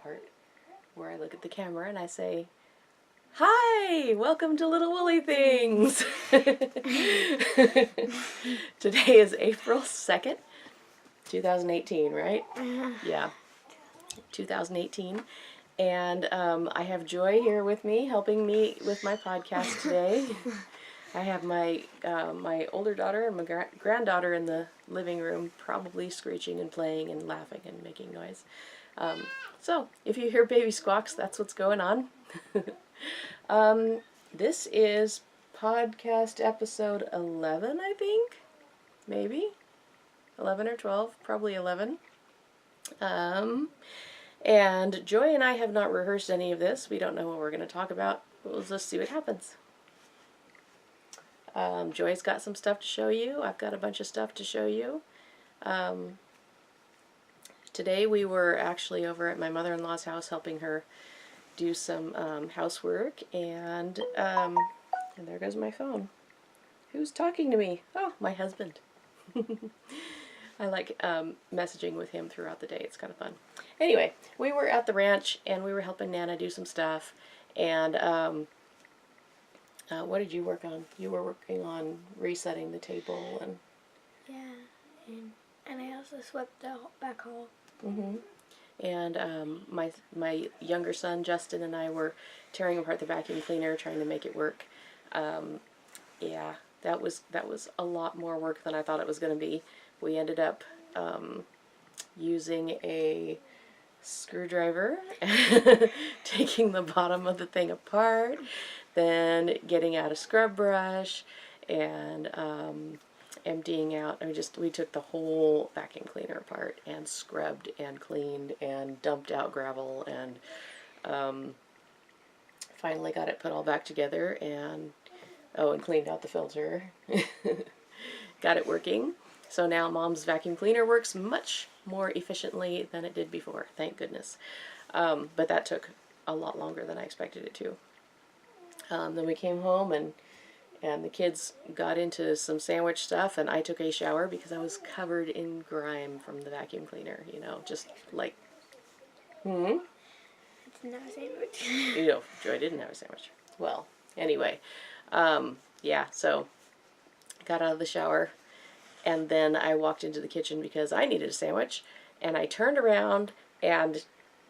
part where I look at the camera and I say, "Hi! Welcome to Little Woolly Things!" Today is April 2nd, 2018, right? Yeah, 2018. And I have Joy here with me, helping me with my podcast today. I have my my older daughter and my granddaughter in the living room, probably screeching and playing and laughing and making noise. So if you hear baby squawks, that's what's going on. This is podcast episode 11, I think. Maybe 11 or 12, probably 11. And Joy and I have not rehearsed any of this. We don't know what we're going to talk about. We'll just see what happens. Joy's got some stuff to show you. I've got a bunch of stuff to show you. Today we were actually over at my mother-in-law's house helping her do some housework, and there goes my phone. Who's talking to me? Oh, my husband. I like messaging with him throughout the day. It's kind of fun. Anyway, we were at the ranch and we were helping Nana do some stuff, and what did you work on? You were working on resetting the table and... Yeah, and I also swept the back hall. Mm-hmm. And my younger son Justin and I were tearing apart the vacuum cleaner, trying to make it work. Yeah, that was a lot more work than I thought it was going to be. We ended up using a screwdriver, taking the bottom of the thing apart, then getting out a scrub brush and emptying out. We took the whole vacuum cleaner apart and scrubbed and cleaned and dumped out gravel and finally got it put all back together and cleaned out the filter. Got it working. So now Mom's vacuum cleaner works much more efficiently than it did before, thank goodness. But that took a lot longer than I expected it to. Then we came home and the kids got into some sandwich stuff, and I took a shower because I was covered in grime from the vacuum cleaner, you know, just like... It's not a sandwich. You know, Joy didn't have a sandwich. Well, anyway, yeah, so got out of the shower, and then I walked into the kitchen because I needed a sandwich, and I turned around and,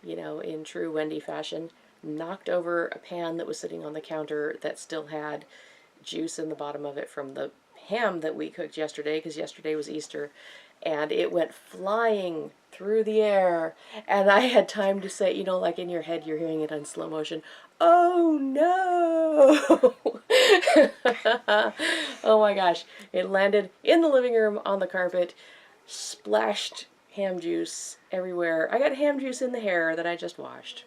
you know, in true Wendy fashion, knocked over a pan that was sitting on the counter that still had juice in the bottom of it from the ham that we cooked yesterday, because yesterday was Easter, and it went flying through the air, and I had time to say, you know, like in your head you're hearing it on slow motion, "Oh no!" Oh my gosh, it landed in the living room on the carpet, splashed ham juice everywhere. I got ham juice in the hair that I just washed.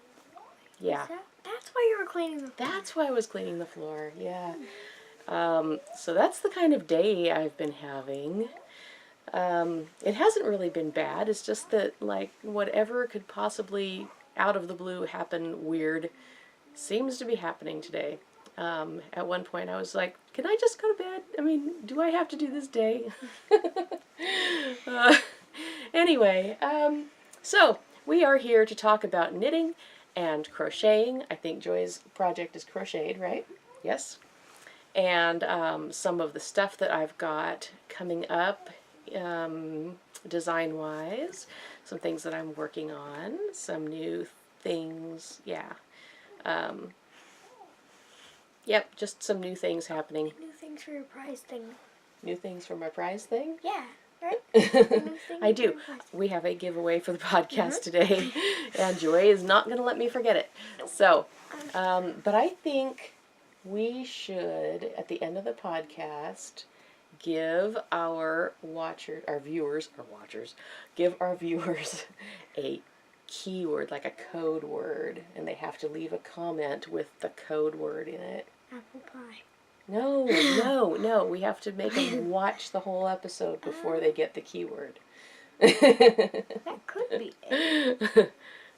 Yeah. That's why you were cleaning the floor. That's why I was cleaning the floor, yeah. So that's the kind of day I've been having. It hasn't really been bad. It's just that, like, whatever could possibly, out of the blue, happen weird seems to be happening today. At one point I was like, can I just go to bed? I mean, do I have to do this day? Anyway, so we are here to talk about knitting and crocheting. I think Joy's project is crocheted, right? Yes. And some of the stuff that I've got coming up design-wise, some things that I'm working on, some new things, yeah. Yep, just some new things happening. New things for your prize thing. New things for my prize thing? Yeah, right? I do. We have a giveaway for the podcast today, and Joy is not going to let me forget it. So, but I think we should, at the end of the podcast, give our viewers a keyword, like a code word, and they have to leave a comment with the code word in it. Apple pie. No, we have to make them watch the whole episode before they get the keyword. That could be it.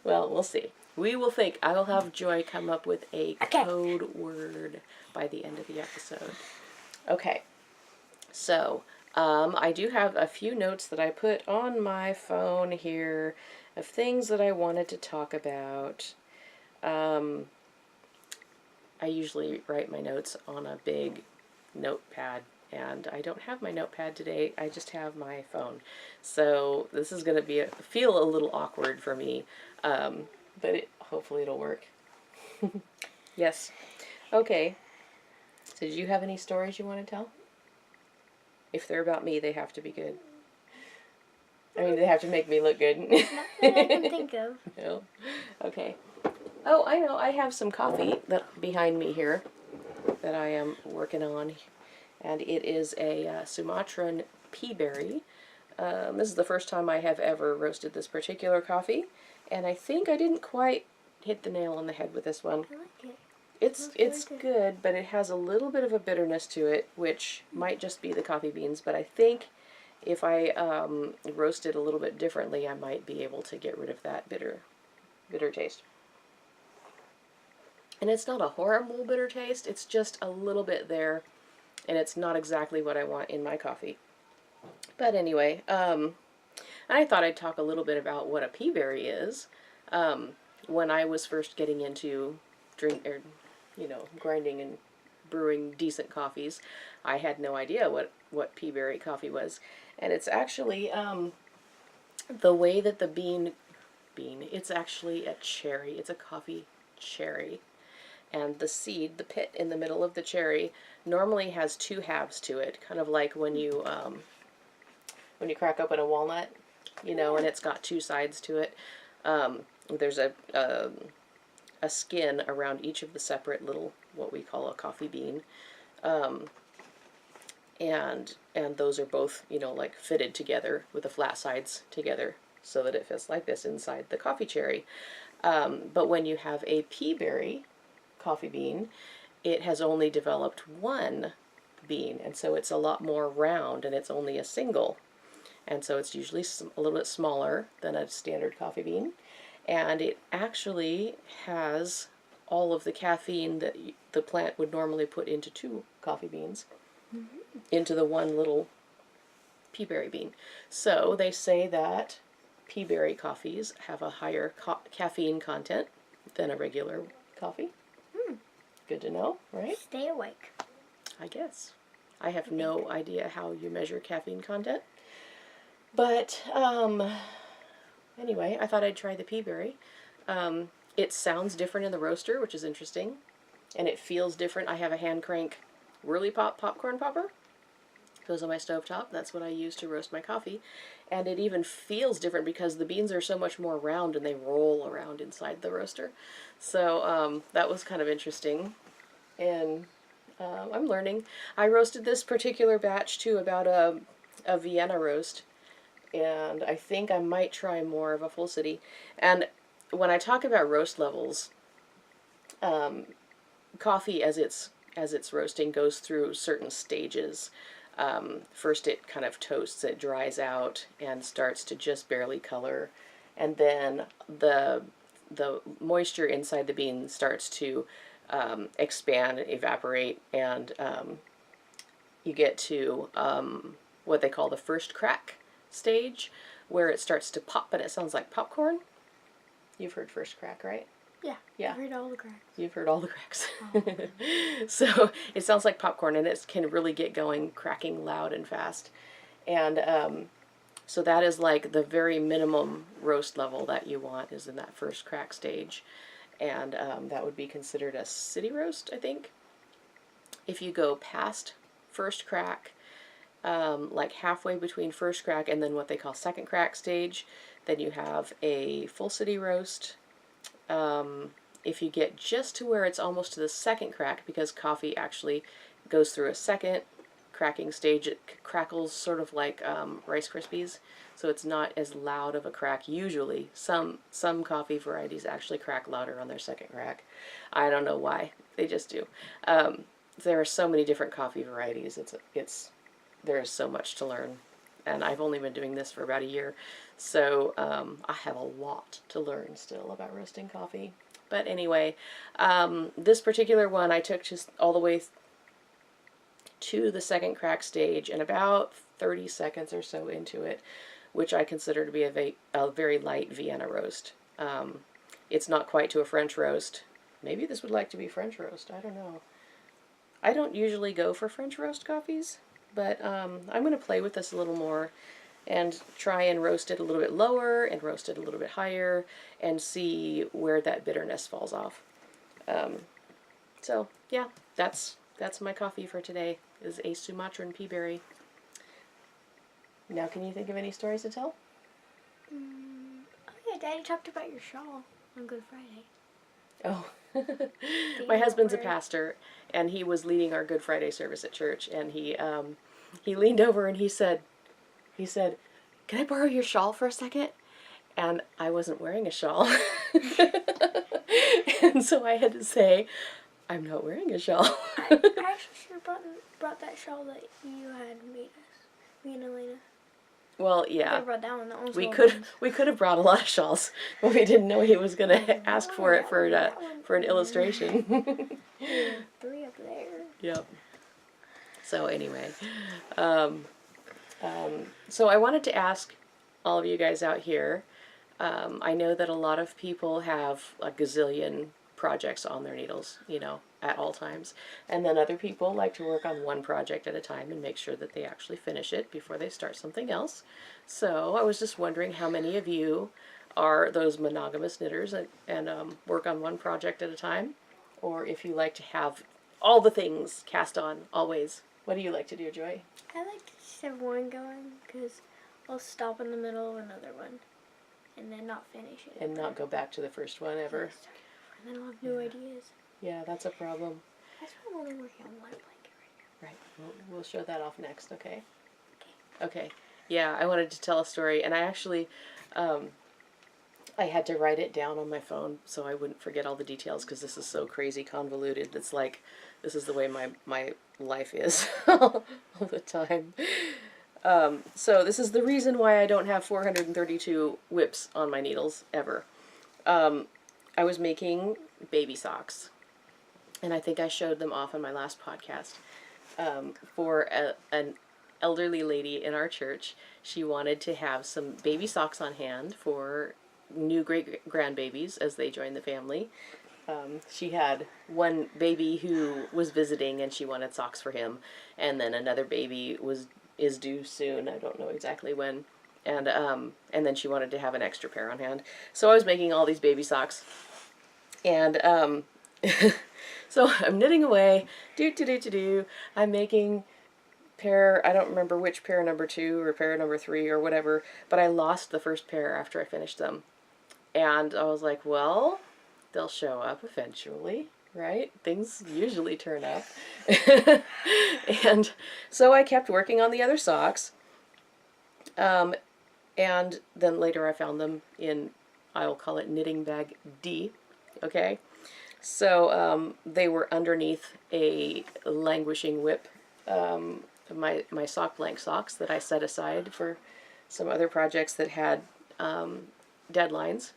Well, we'll see. We will think. I will have Joy come up with a code word by the end of the episode. Okay. So, I do have a few notes that I put on my phone here of things that I wanted to talk about. I usually write my notes on a big notepad, and I don't have my notepad today. I just have my phone. So this is going to feel a little awkward for me, but hopefully it'll work. Yes. Okay. So did you have any stories you want to tell? If they're about me, they have to be good. I mean, they have to make me look good. Nothing I can think of. No. Okay. Oh, I know. I have some coffee behind me here that I am working on, and it is a Sumatran Peaberry. This is the first time I have ever roasted this particular coffee, and I think I didn't quite hit the nail on the head with this one. I like it. It's good, but it has a little bit of a bitterness to it, which might just be the coffee beans, but I think if I roast it a little bit differently, I might be able to get rid of that bitter taste. And it's not a horrible bitter taste, it's just a little bit there, and it's not exactly what I want in my coffee. But anyway, I thought I'd talk a little bit about what a peaberry is. When I was first getting into grinding and brewing decent coffees, I had no idea what peaberry coffee was. And it's actually the way that the bean, it's actually a cherry. It's a coffee cherry. And the seed, the pit in the middle of the cherry, normally has two halves to it, kind of like when you crack open a walnut, and it's got two sides to it. There's a skin around each of the separate little, what we call a coffee bean, and those are both, like fitted together with the flat sides together so that it fits like this inside the coffee cherry. But when you have a peaberry coffee bean, it has only developed one bean, and so it's a lot more round, and it's only a single, and so it's usually a little bit smaller than a standard coffee bean, and it actually has all of the caffeine that the plant would normally put into two coffee beans into the one little peaberry bean. So they say that peaberry coffees have a higher caffeine content than a regular coffee. Good to know, right? Stay awake. I guess. I have no idea how you measure caffeine content. But, anyway, I thought I'd try the peaberry. It sounds different in the roaster, which is interesting. And it feels different. I have a hand crank whirly popcorn popper. Goes on my stovetop. That's what I use to roast my coffee. And it even feels different because the beans are so much more round and they roll around inside the roaster. So that was kind of interesting. And I'm learning. I roasted this particular batch to about a Vienna roast. And I think I might try more of a full city. And when I talk about roast levels, coffee as it's roasting goes through certain stages. First it kind of toasts, it dries out and starts to just barely color, and then the moisture inside the bean starts to expand, evaporate, and you get to what they call the first crack stage, where it starts to pop and it sounds like popcorn. You've heard first crack, right? Yeah. Yeah. I've heard all the cracks. You've heard all the cracks. Oh. So it sounds like popcorn, and it can really get going, cracking loud and fast. And so that is like the very minimum roast level that you want is in that first crack stage. And that would be considered a city roast, I think. If you go past first crack, like halfway between first crack and then what they call second crack stage, then you have a full city roast. If you get just to where it's almost to the second crack, because coffee actually goes through a second cracking stage, it crackles sort of like Rice Krispies, so it's not as loud of a crack usually. Some coffee varieties actually crack louder on their second crack. I don't know why, they just do. There are so many different coffee varieties. There is so much to learn, and I've only been doing this for about a year, so I have a lot to learn still about roasting coffee. But anyway, this particular one I took just all the way to the second crack stage, and about 30 seconds or so into it, which I consider to be a very light Vienna roast. It's not quite to a French roast. Maybe this would like to be French roast. I don't know. I don't usually go for French roast coffees, but I'm going to play with this a little more and try and roast it a little bit lower and roast it a little bit higher and see where that bitterness falls off. So yeah, that's my coffee for today, is a Sumatran Peaberry. Now can you think of any stories to tell? Oh yeah, Daddy talked about your shawl on Good Friday. Oh, my husband's a pastor, and he was leading our Good Friday service at church, and he leaned over and he said, "Can I borrow your shawl for a second?" And I wasn't wearing a shawl. And so I had to say, "I'm not wearing a shawl." I actually should have brought that shawl that you had made us, me and Elena. Well, yeah. I brought that one. That one's We could have brought a lot of shawls, but we didn't know he was going to ask for it for an illustration. Yeah, 3 up there. Yep. So anyway, so I wanted to ask all of you guys out here. I know that a lot of people have a gazillion projects on their needles, you know, at all times. And then other people like to work on one project at a time and make sure that they actually finish it before they start something else. So I was just wondering how many of you are those monogamous knitters and work on one project at a time, or if you like to have all the things cast on always. What do you like to do, Joy? I like to just have one going because I'll stop in the middle of another one and then not finish it. And not go back to the first one ever. And then I'll have new ideas. Yeah, that's a problem. That's why I'm only working on one blanket right Right. We'll show that off next, okay? now. Okay. Yeah, I wanted to tell a story, and I actually, I had to write it down on my phone so I wouldn't forget all the details, because this is so crazy convoluted. It's like, this is the way my life is all the time. So this is the reason why I don't have 432 whips on my needles, ever. I was making baby socks, and I think I showed them off on my last podcast, for an elderly lady in our church. She wanted to have some baby socks on hand for new great-grandbabies as they join the family. She had one baby who was visiting and she wanted socks for him, and then another baby is due soon. I don't know exactly when. And then she wanted to have an extra pair on hand. So I was making all these baby socks. And so I'm knitting away. I'm making pair, I don't remember which pair number 2 or pair number 3 or whatever, but I lost the first pair after I finished them. And I was like, well, they'll show up eventually, right? Things usually turn up. And so I kept working on the other socks. And then later I found them in, I will call it knitting bag D, okay? So they were underneath a languishing whip, my sock blank socks that I set aside for some other projects that had deadlines.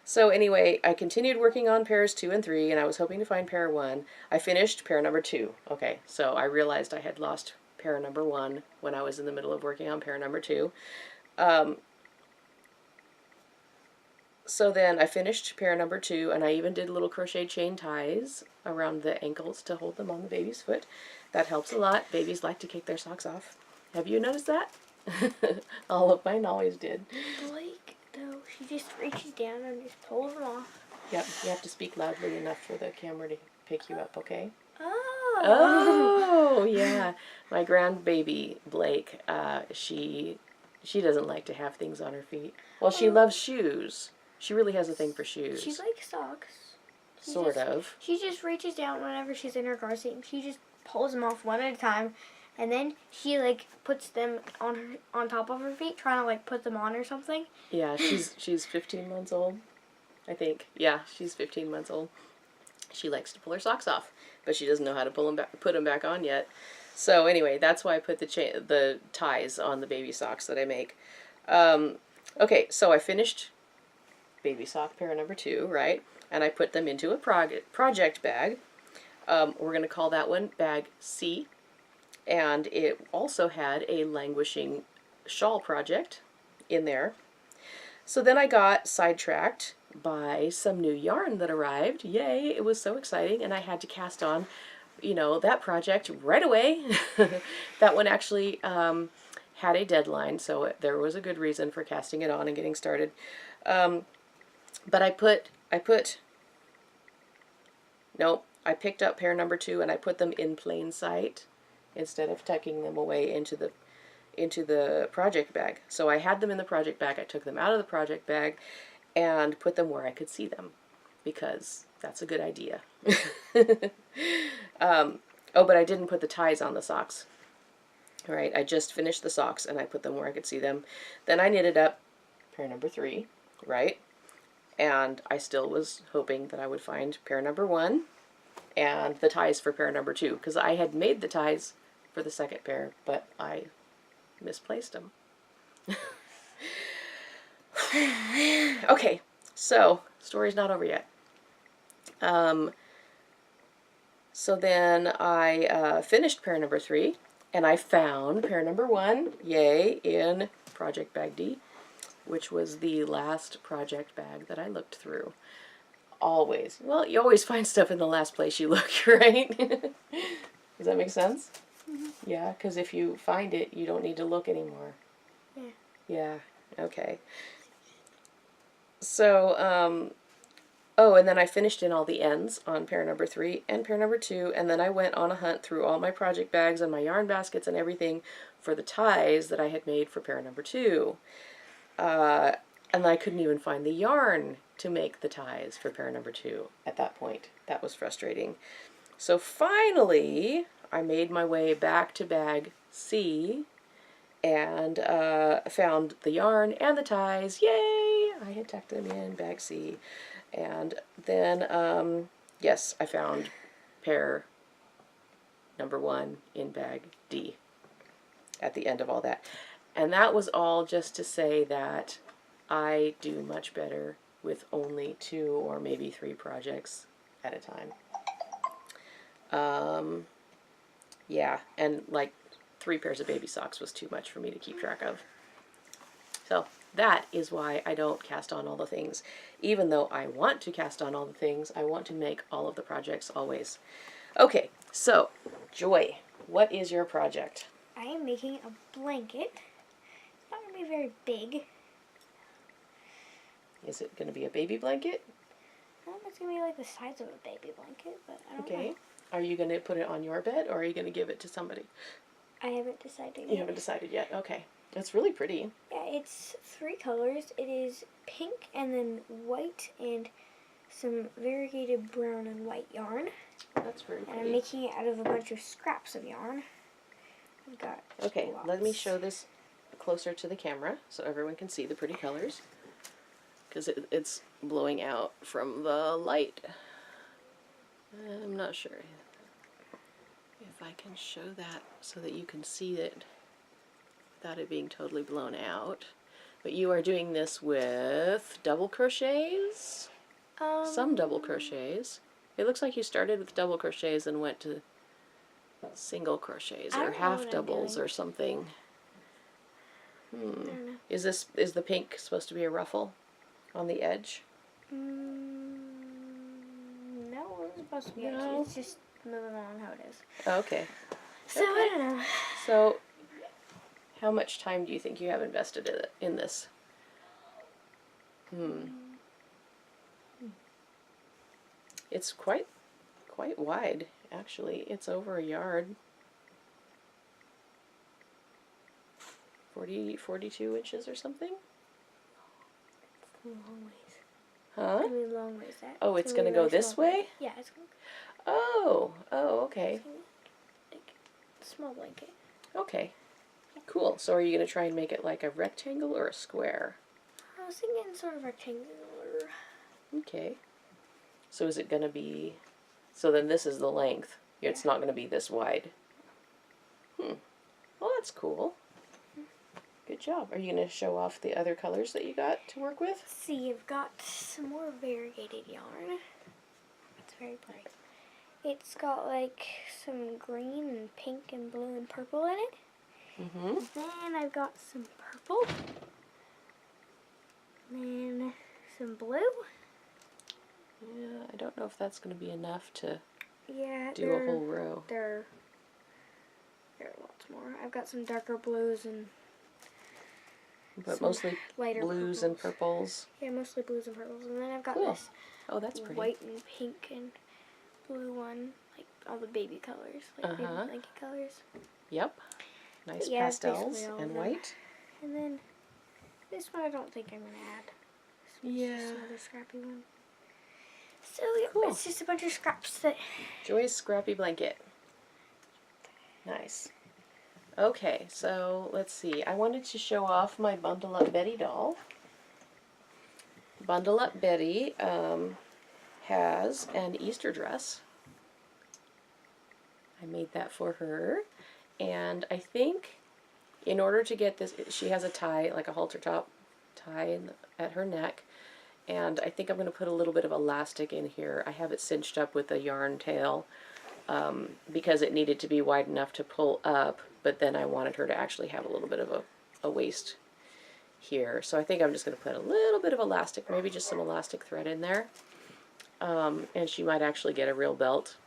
So anyway, I continued working on pairs 2 and 3, and I was hoping to find pair 1. I finished pair number 2. Okay, so I realized I had lost pair number 1 when I was in the middle of working on pair number 2. So then I finished pair number 2, and I even did little crochet chain ties around the ankles to hold them on the baby's foot. That helps a lot. Babies like to kick their socks off. Have you noticed that? All of mine always did. Blake, though, she just reaches down and just pulls them off. Yep, you have to speak loudly enough for the camera to pick you up, okay? Oh! Oh, yeah. My grandbaby, Blake, she doesn't like to have things on her feet. Well, she loves shoes. She really has a thing for shoes. She likes socks. Sort of. She just reaches down whenever she's in her car seat. She just pulls them off one at a time, and then she like puts them on top of her feet, trying to like put them on or something. Yeah, she's 15 months old, I think. Yeah, she's 15 months old. She likes to pull her socks off, but she doesn't know how to put them back on yet. So anyway, that's why I put the ties on the baby socks that I make. Okay, so I finished baby sock pair number 2, right? And I put them into a project bag. We're going to call that one bag C. And it also had a languishing shawl project in there. So then I got sidetracked by some new yarn that arrived. Yay, it was so exciting, and I had to cast on, you know, that project right away. That one actually had a deadline, so there was a good reason for casting it on and getting started. But I picked up pair number 2 and I put them in plain sight instead of tucking them away into the project bag. So I had them in the project bag. I took them out of the project bag and put them where I could see them, because that's a good idea. Oh, but I didn't put the ties on the socks. All right, I just finished the socks and I put them where I could see them. Then I knitted up pair number 3, right? And I still was hoping that I would find pair number 1 and the ties for pair number 2, because I had made the ties for the second pair, but I misplaced them. Okay, so story's not over yet. So then I finished pair number 3, and I found pair number 1, yay, in Project Bag D, which was the last project bag that I looked through. Always. Well, you always find stuff in the last place you look, right? Does that make sense? Mm-hmm. Yeah, because if you find it, you don't need to look anymore. Yeah. Yeah, okay. So, oh, and then I finished in all the ends on pair number 3 and pair number 2, and then I went on a hunt through all my project bags and my yarn baskets and everything for the ties that I had made for pair number 2. And I couldn't even find the yarn to make the ties for pair number 2 at that point. That was frustrating. So finally, I made my way back to bag C and found the yarn and the ties. Yay! I had tucked them in bag C. And then, yes, I found pair number 1 in bag D at the end of all that. And that was all just to say that I do much better with only 2 or maybe 3 projects at a time. Yeah, and like 3 pairs of baby socks was too much for me to keep track of. So that is why I don't cast on all the things. Even though I want to cast on all the things, I want to make all of the projects always. Okay, so Joy, what is your project? I am making a blanket. It's not going to be very big. Is it going to be a baby blanket? I don't know if it's going to be like the size of a baby blanket, but I don't know. Are you going to put it on your bed, or are you going to give it to somebody? I haven't decided yet. You haven't decided yet? Okay. It's really pretty. Yeah, it's 3 colors. It is pink and then white and some variegated brown and white yarn. That's very pretty. And I'm making it out of a bunch of scraps of yarn. I've got Okay, lots. let me show this closer to the camera so everyone can see the pretty colors, because it's blowing out from the light. I'm not sure if I can show that so that you can see it without it being totally blown out. But you are doing this with double crochets? Some double crochets. It looks like you started with double crochets and went to single crochets or half doubles or something. I don't know. Is the pink supposed to be a ruffle on the edge? No, it's supposed to be. No. It's just moving along how it is. Oh, okay. So I don't know. So, how much time do you think you have invested in this? It's quite wide, actually. It's over a yard. 42 inches or something? It's a long ways. Huh? It's going to be a long ways. Oh, it's going to go this way? Yeah, it's going to Oh, okay. like a small blanket. Okay. Cool. So are you going to try and make it like a rectangle or a square? I was thinking sort of rectangular. Okay. So is it going to be... So then this is the length. It's not going to be this wide. Well, that's cool. Good job. Are you going to show off the other colors that you got to work with? See, I've got some more variegated yarn. It's very bright. It's got like some green and pink and blue and purple in it. Then I've got some purple. And then some blue. Yeah, I don't know if that's going to be enough to Yeah, do a whole row. There are lots more. I've got some darker blues and But some mostly lighter blues and purples. Yeah, mostly blues and purples. And then I've got Cool. this Oh, that's pretty. white and pink and blue one, like all the baby colors, like baby blanket colors. Yep. Nice Yeah, pastels all and of them. white. And then this one I don't think I'm going to add. This one's just another scrappy one. So yeah, Cool. it's just a bunch of scraps that... Joy's Scrappy Blanket. Nice. Okay, so let's see. I wanted to show off my Bundle Up Betty doll. Bundle Up Betty has an Easter dress. I made that for her. And I think in order to get this, she has a tie, like a halter top tie at her neck. And I think I'm going to put a little bit of elastic in here. I have it cinched up with a yarn tail because it needed to be wide enough to pull up, but then I wanted her to actually have a little bit of a waist here. So I think I'm just going to put a little bit of elastic, maybe just some elastic thread in there. And she might actually get a real belt.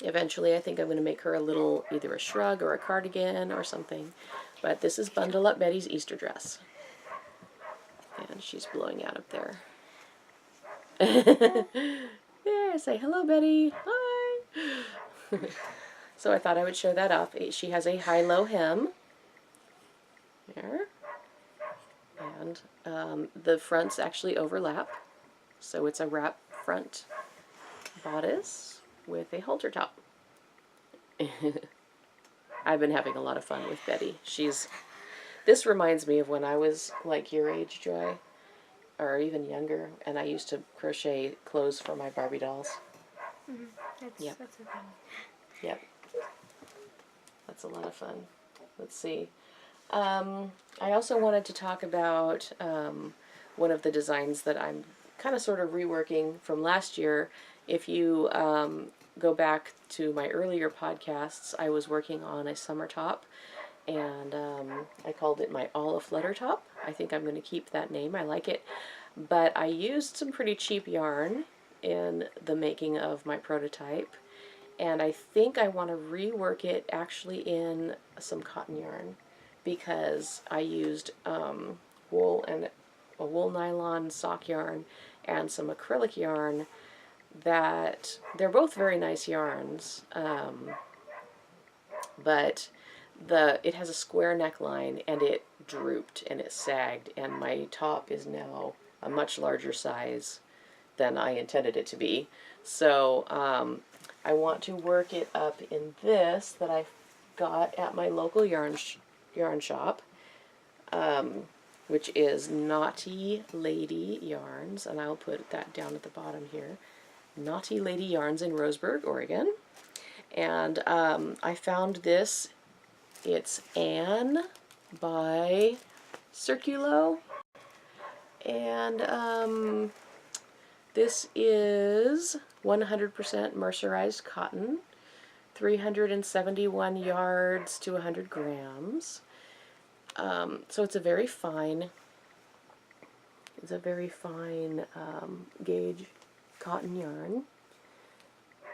Eventually I think I'm going to make her a little, either a shrug or a cardigan or something. But this is Bundle Up Betty's Easter dress. And she's blowing out up there. There, say hello, Betty. Hi. So I thought I would show that off. She has a high-low hem. There. And the fronts actually overlap. So it's a wrap front bodice with a halter top. I've been having a lot of fun with Betty. This reminds me of when I was like your age, Joy, or even younger, and I used to crochet clothes for my Barbie dolls. Mm-hmm. That's a thing. Yep. That's a lot of fun. Let's see. I also wanted to talk about one of the designs that I'm kind of sort of reworking from last year. If you go back to my earlier podcasts, I was working on a summer top, and I called it my All Aflutter top. I think I'm going to keep that name. I like it. But I used some pretty cheap yarn in the making of my prototype, and I think I want to rework it actually in some cotton yarn, because I used wool and a wool nylon sock yarn and some acrylic yarn that they're both very nice yarns, but it has a square neckline and it drooped and it sagged, and my top is now a much larger size than I intended it to be. So I want to work it up in this that I got at my local yarn shop, which is Naughty Lady Yarns, and I'll put that down at the bottom here. Naughty Lady Yarns in Roseburg, Oregon. And I found this. It's Anne by Circulo, and this is 100% mercerized cotton, 371 yards to 100 grams. So it's a very fine gauge cotton yarn,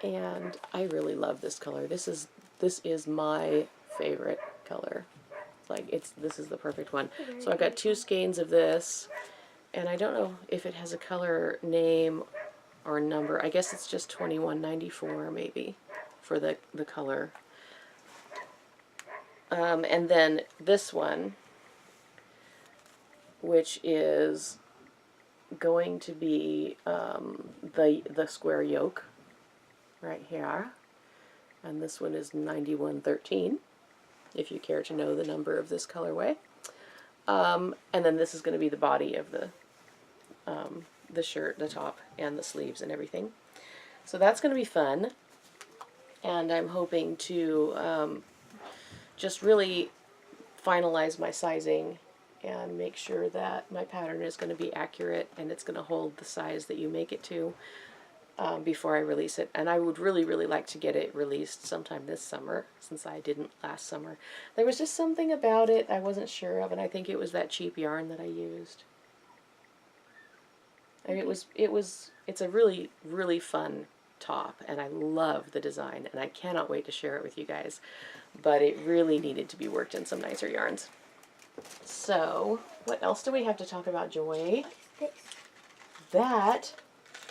and I really love this color. This is my favorite color. This is the perfect one. So I've got 2 skeins of this, and I don't know if it has a color name or number. I guess it's just 21.94 maybe for the color. And then this one, which is going to be the square yoke right here, and this one is 91.13, if you care to know the number of this colorway. And then this is going to be the body of the shirt, the top, and the sleeves and everything. So that's going to be fun, and I'm hoping to just really finalize my sizing and make sure that my pattern is going to be accurate and it's going to hold the size that you make it to before I release it. And I would really, really like to get it released sometime this summer, since I didn't last summer. There was just something about it I wasn't sure of, and I think it was that cheap yarn that I used. I mean, it's a really, really fun top, and I love the design, and I cannot wait to share it with you guys. But it really needed to be worked in some nicer yarns. So, what else do we have to talk about, Joy? That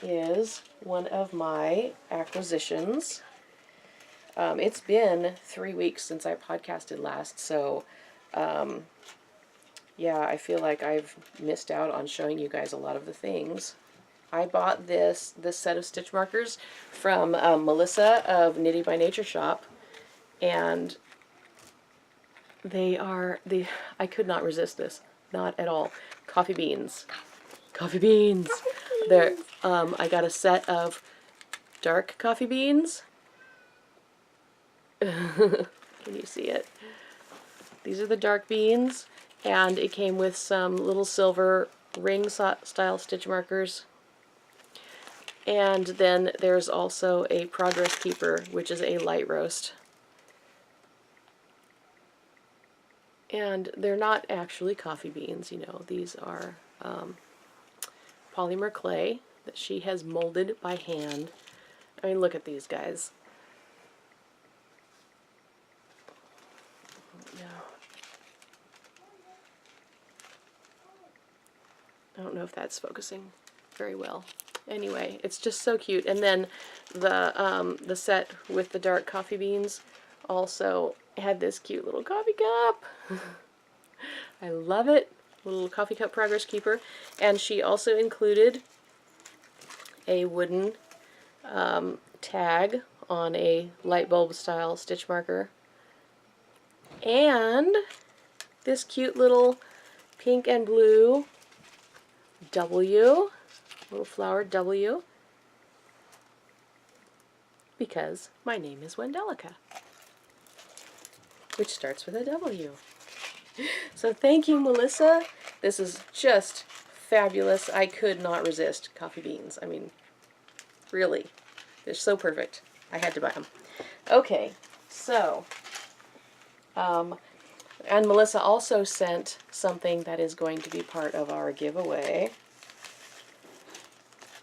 is one of my acquisitions. It's been 3 weeks since I podcasted last, so yeah, I feel like I've missed out on showing you guys a lot of the things. I bought this set of stitch markers from Melissa of Knitty by Nature Shop, and I could not resist this, not at all. Coffee beans. Coffee beans. There, I got a set of dark coffee beans. Can you see it? These are the dark beans, and it came with some little silver ring style stitch markers. And then there's also a Progress Keeper, which is a light roast. And they're not actually coffee beans, you know. These are polymer clay that she has molded by hand. I mean, look at these guys. Yeah. I don't know if that's focusing very well. Anyway, it's just so cute. And then the set with the dark coffee beans also had this cute little coffee cup. I love it. Little coffee cup Progress Keeper. And she also included a wooden tag on a light bulb style stitch marker. And this cute little pink and blue W, little flower W, because my name is Wendelica, which starts with a W. So thank you, Melissa. This is just fabulous. I could not resist coffee beans. I mean, really, they're so perfect. I had to buy them. Okay, so, and Melissa also sent something that is going to be part of our giveaway.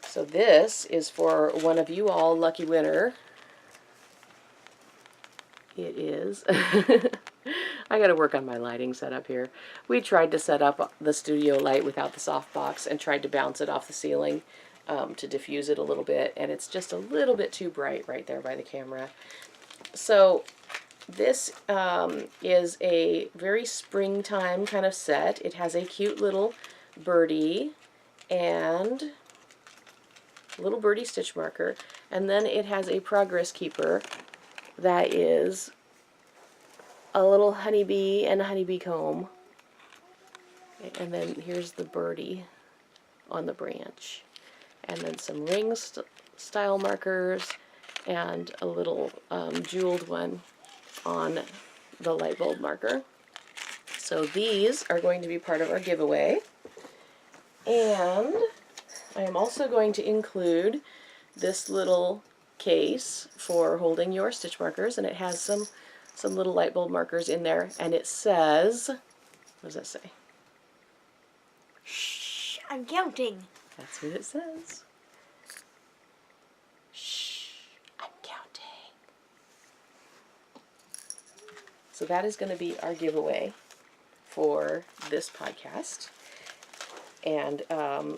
So this is for one of you all, lucky winner. It is. I gotta work on my lighting setup here. We tried to set up the studio light without the softbox and tried to bounce it off the ceiling to diffuse it a little bit, and it's just a little bit too bright right there by the camera. So this is a very springtime kind of set. It has a cute little birdie and little birdie stitch marker, and then it has a Progress Keeper that is a little honeybee and a honeybee comb, and then here's the birdie on the branch, and then some ring style markers and a little jeweled one on the light bulb marker. So these are going to be part of our giveaway, and I am also going to include this little case for holding your stitch markers, and it has some little light bulb markers in there, and it says, what does that say? Shh, I'm counting. That's what it says. Shh, I'm counting. So that is going to be our giveaway for this podcast. And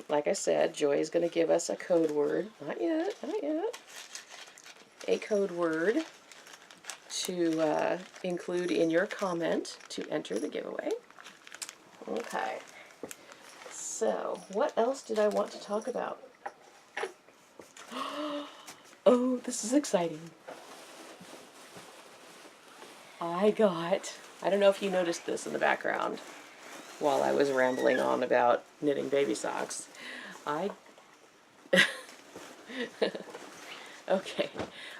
like I said, Joy is going to give us a code word. Not yet, not yet. A code word to include in your comment to enter the giveaway. Okay. So, what else did I want to talk about? Oh, this is exciting. I don't know if you noticed this in the background while I was rambling on about knitting baby socks. Okay,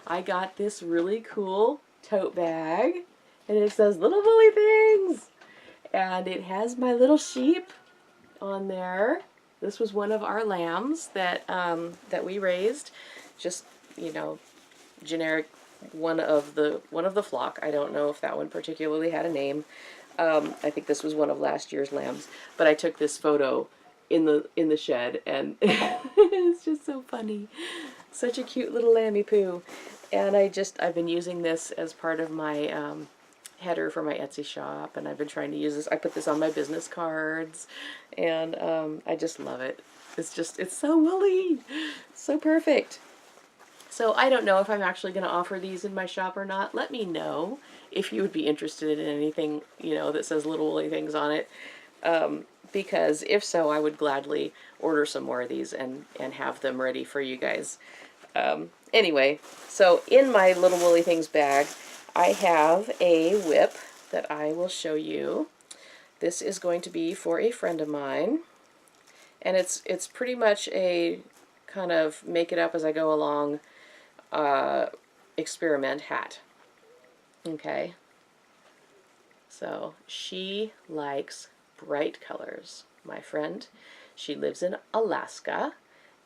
I got this really cool tote bag, and it says Little Bully Things, and it has my little sheep on there. This was one of our lambs that that we raised, just, you know, generic one of the flock. I don't know if that one particularly had a name. I think this was one of last year's lambs, but I took this photo in the shed, and it's just so funny. Such a cute little lammy poo. And I've been using this as part of my header for my Etsy shop, and I've been trying to use this. I put this on my business cards, and I just love it. It's so woolly, so perfect. So I don't know if I'm actually going to offer these in my shop or not. Let me know if you would be interested in anything, you know, that says little woolly things on it. Because if so, I would gladly order some more of these and have them ready for you guys. Anyway, so in my little woolly things bag, I have a whip that I will show you. This is going to be for a friend of mine, and it's pretty much a kind of make it up as I go along experiment hat. Okay, so she likes bright colors, my friend. She lives in Alaska,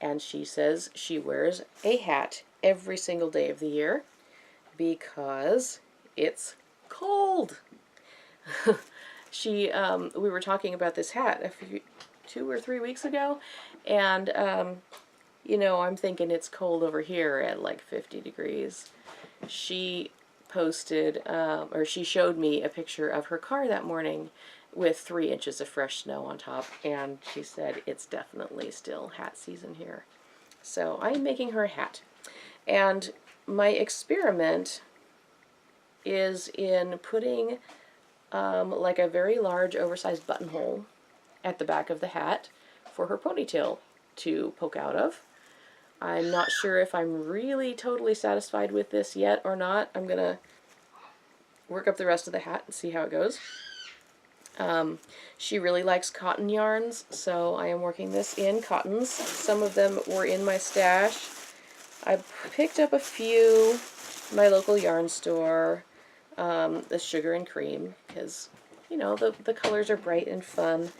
and she says she wears a hat every single day of the year because it's cold. We were talking about this hat 2 or 3 weeks ago, and you know, I'm thinking it's cold over here at like 50 degrees. She posted, or she showed me a picture of her car that morning with 3 inches of fresh snow on top, and she said it's definitely still hat season here. So I'm making her a hat. And my experiment is in putting like a very large oversized buttonhole at the back of the hat for her ponytail to poke out of. I'm not sure if I'm really totally satisfied with this yet or not. I'm gonna work up the rest of the hat and see how it goes. She really likes cotton yarns, so I am working this in cottons. Some of them were in my stash. I picked up a few in my local yarn store, the Sugar and Cream, because, you know, the colors are bright and fun,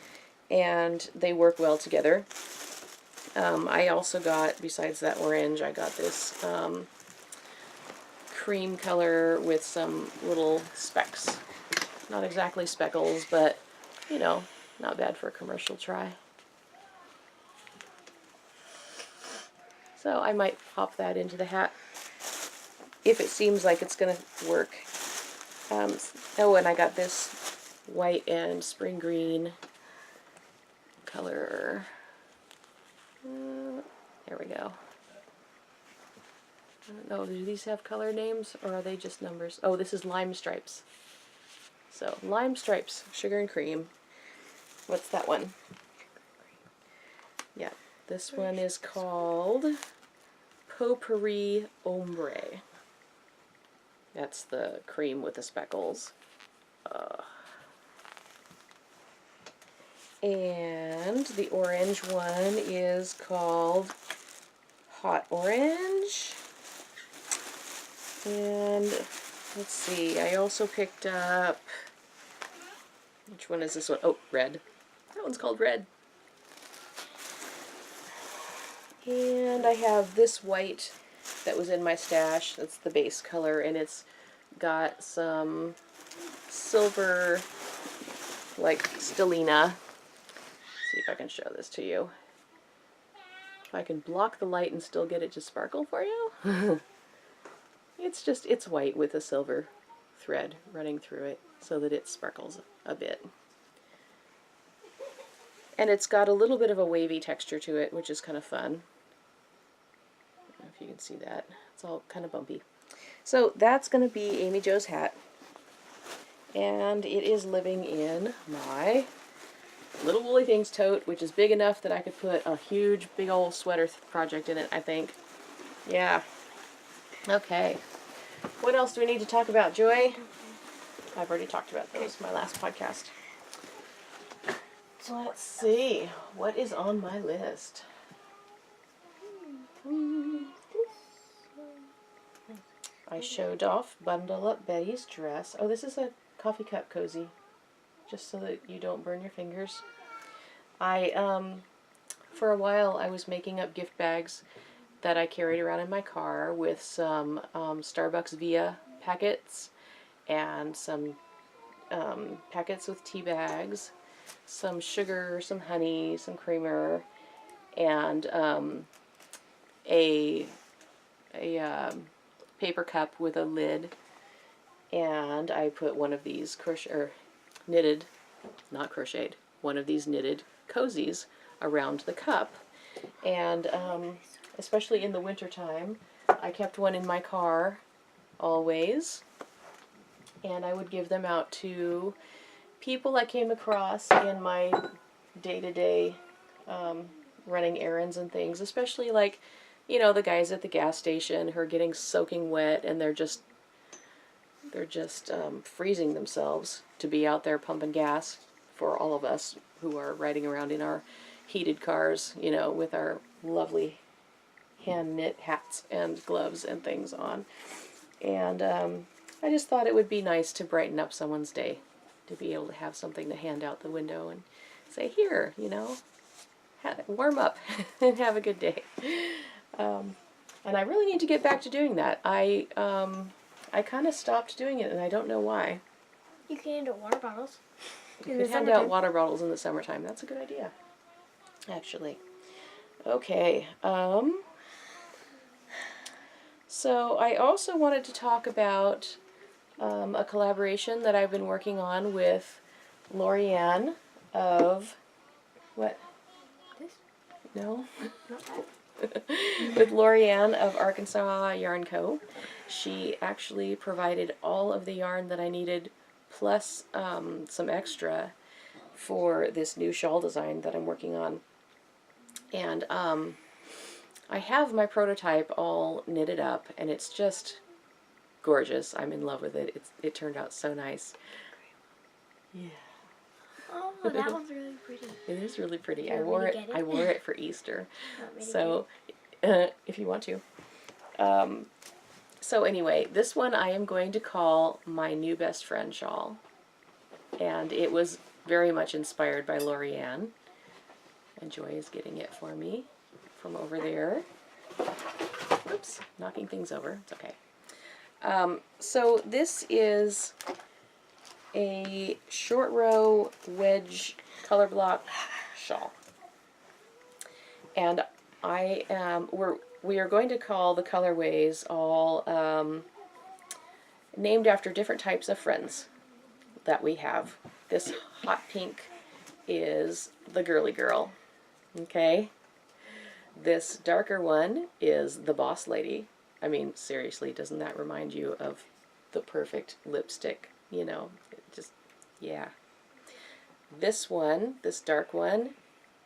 and they work well together. I also got, besides that orange, I got this cream color with some little specks. Not exactly speckles, but, you know, not bad for a commercial try. So I might pop that into the hat if it seems like it's going to work. Oh, and I got this white and spring green color. There we go. I don't know, do these have color names or are they just numbers? Oh, this is Lime Stripes. So, Lime Stripes, Sugar and Cream. What's that one? Yeah, this one is called Potpourri Ombre. That's the cream with the speckles. And the orange one is called Hot Orange. And let's see, I also picked up, which one is this one? Oh, Red. That one's called Red. And I have this white that was in my stash. That's the base color, and it's got some silver, like, stellina. See if I can show this to you. If I can block the light and still get it to sparkle for you. It's white with a silver thread running through it so that it sparkles a bit. And it's got a little bit of a wavy texture to it, which is kind of fun. I don't know if you can see that. It's all kind of bumpy. So that's going to be AmyJo's hat. And it is living in my Little Woolly Things tote, which is big enough that I could put a huge, big old sweater project in it, I think. Yeah. Okay. What else do we need to talk about, Joy? I've already talked about those in my last podcast. So let's see. What is on my list? I showed off Bundle Up Betty's dress. Oh, this is a coffee cup cozy. Just so that you don't burn your fingers. For a while I was making up gift bags that I carried around in my car with some Starbucks Via packets and some packets with tea bags some sugar, some honey, some creamer, and a paper cup with a lid, and I put one of these knitted, not crocheted, one of these knitted cozies around the cup. And especially in the winter time, I kept one in my car always, and I would give them out to people I came across in my day-to-day running errands and things, especially like, you know, the guys at the gas station who are getting soaking wet and they're just freezing themselves to be out there pumping gas for all of us who are riding around in our heated cars, you know, with our lovely hand-knit hats and gloves and things on. And I just thought it would be nice to brighten up someone's day, to be able to have something to hand out the window and say, here, you know, warm up and have a good day. And I really need to get back to doing that. I kind of stopped doing it, and I don't know why. You can hand out water bottles. You can hand out water bottles in the summertime. That's a good idea, actually. Okay. So I also wanted to talk about a collaboration that I've been working on with Lorianne of... What? This? No? Not that. With Lorianne of Arkansas Yarn Co. She actually provided all of the yarn that I needed, plus some extra for this new shawl design that I'm working on. And I have my prototype all knitted up, and it's just gorgeous. I'm in love with it. It turned out so nice. Yeah. Oh, that one's really pretty. It is really pretty. Do you I want me to get it? I wore it for Easter. Want me to So, if you want to. So anyway, this one I am going to call my new best friend shawl. And it was very much inspired by Lorianne. And Joy is getting it for me from over there. Oops, knocking things over. It's okay. So this is a short row wedge color block shawl. And we are going to call the colorways all named after different types of friends that we have. This hot pink is the girly girl. Okay? This darker one is the boss lady. I mean, seriously, doesn't that remind you of the perfect lipstick? You know, just, yeah. This one, this dark one,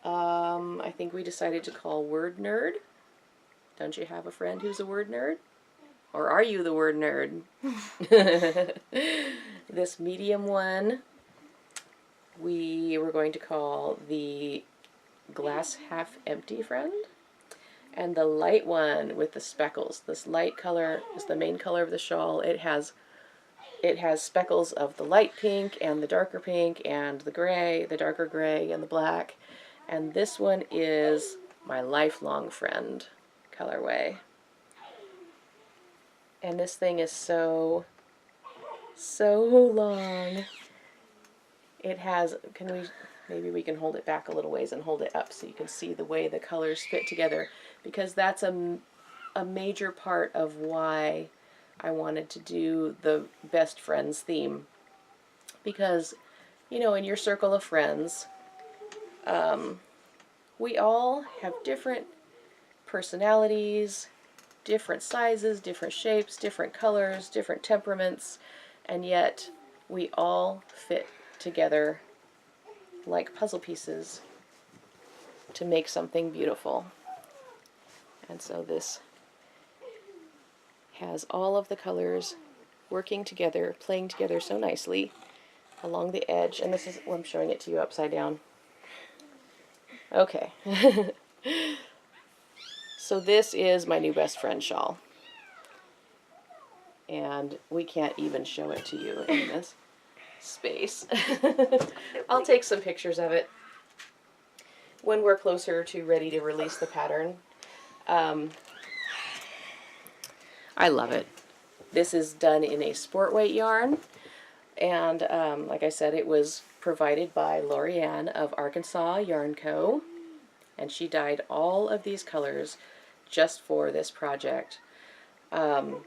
I think we decided to call Word Nerd. Don't you have a friend who's a word nerd? Or are you the word nerd? This medium one, we were going to call the glass half empty friend. And the light one with the speckles. This light color is the main color of the shawl. It has speckles of the light pink and the darker pink and the gray, the darker gray and the black. And this one is my lifelong friend colorway. And this thing is so long. It has, maybe we can hold it back a little ways and hold it up so you can see the way the colors fit together, because that's a major part of why I wanted to do the best friends theme. Because, you know, in your circle of friends, we all have different personalities, different sizes, different shapes, different colors, different temperaments, and yet we all fit together like puzzle pieces to make something beautiful. And so this has all of the colors working together, playing together so nicely along the edge. And this is, well, I'm showing it to you upside down. Okay. So this is my new best friend shawl. And we can't even show it to you in this space. I'll take some pictures of it when we're closer to ready to release the pattern. I love it. This is done in a sport weight yarn. And like I said, it was provided by Lorianne of Arkansas Yarn Co. And she dyed all of these colors just for this project. So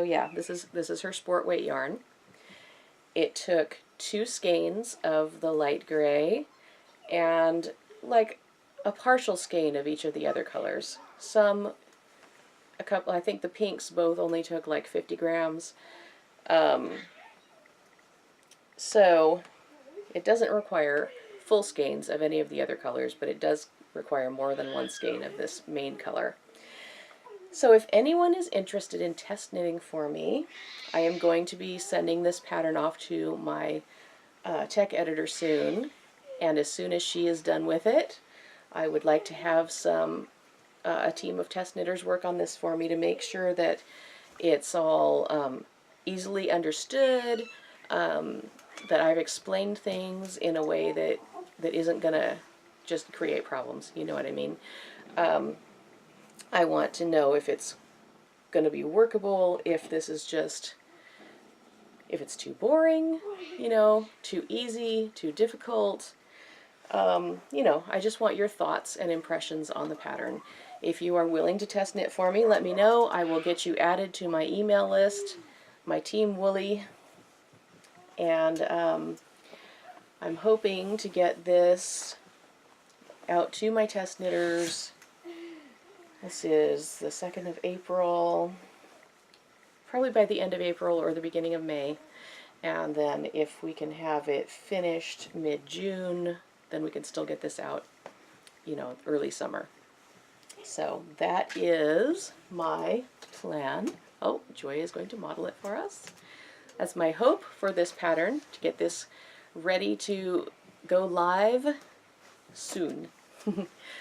yeah, this is her sport weight yarn. It took 2 skeins of the light gray and like a partial skein of each of the other colors. A couple, I think the pinks both only took like 50 grams. So it doesn't require full skeins of any of the other colors, but it does require more than 1 skein of this main color. So if anyone is interested in test knitting for me, I am going to be sending this pattern off to my tech editor soon, and as soon as she is done with it, I would like to have a team of test knitters work on this for me to make sure that it's all easily understood, that I've explained things in a way that isn't going to just create problems, you know what I mean? I want to know if it's going to be workable, if it's too boring, you know, too easy, too difficult. You know, I just want your thoughts and impressions on the pattern. If you are willing to test knit for me, let me know. I will get you added to my email list, my Team Woolly, and I'm hoping to get this out to my test knitters. This is the 2nd of April, probably by the end of April or the beginning of May. And then if we can have it finished mid-June, then we can still get this out, you know, early summer. So that is my plan. Oh, Joy is going to model it for us. That's my hope for this pattern, to get this ready to go live soon.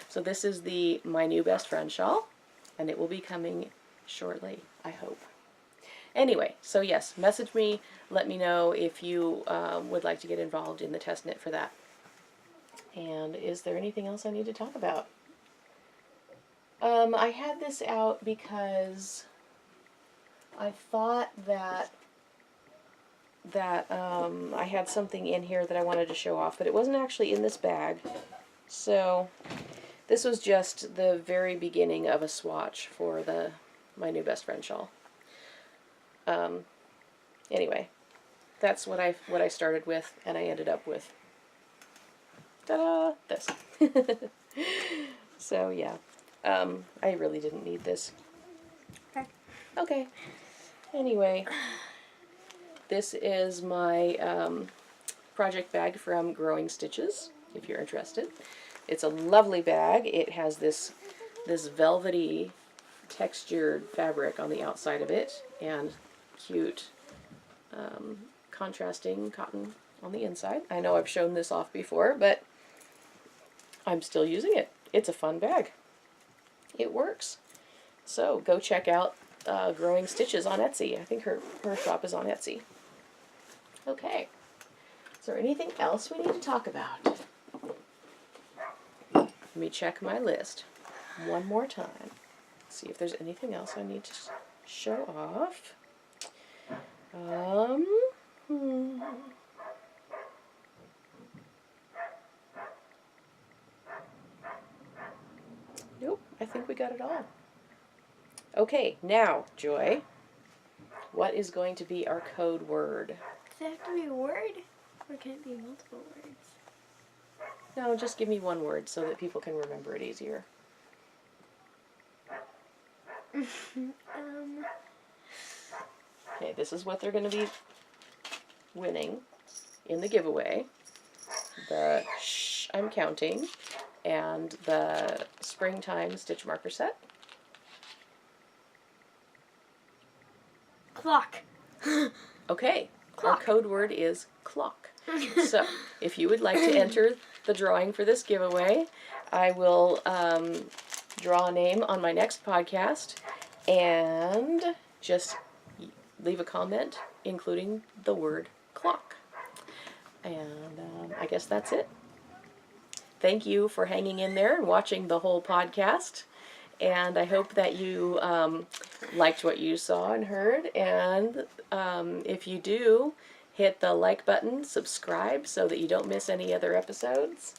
So this is my new best friend shawl, and it will be coming shortly, I hope. Anyway, so yes, message me, let me know if you would like to get involved in the test knit for that. And is there anything else I need to talk about? I had this out because I thought that I had something in here that I wanted to show off, but it wasn't actually in this bag. So this was just the very beginning of a swatch for my new best friend shawl. Anyway, that's what I started with, and I ended up with, ta-da, this. So yeah, I really didn't need this. Okay. Anyway, this is my project bag from Growing Stitches, if you're interested. It's a lovely bag. It has this velvety textured fabric on the outside of it, and cute contrasting cotton on the inside. I know I've shown this off before, but I'm still using it. It's a fun bag. It works. So go check out Growing Stitches on Etsy. I think her shop is on Etsy. Okay. Is there anything else we need to talk about? Let me check my list one more time. See if there's anything else I need to show off. Nope, I think we got it all. Okay, now, Joy, what is going to be our code word? Does it have to be a word? Or can it be multiple words? No, just give me one word so that people can remember it easier. Okay, this is what they're going to be winning in the giveaway. The SHhhhh I'm Counting and the Springtime Stitch Marker Set. Clock. Okay, Clock. Our code word is clock. So, if you would like to enter the drawing for this giveaway, I will draw a name on my next podcast, and just leave a comment including the word clock. And I guess that's it. Thank you for hanging in there and watching the whole podcast. And I hope that you liked what you saw and heard. And if you do, hit the like button, subscribe so that you don't miss any other episodes.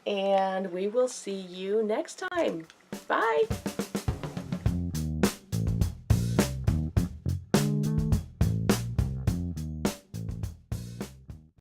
And we will see you next time. Bye!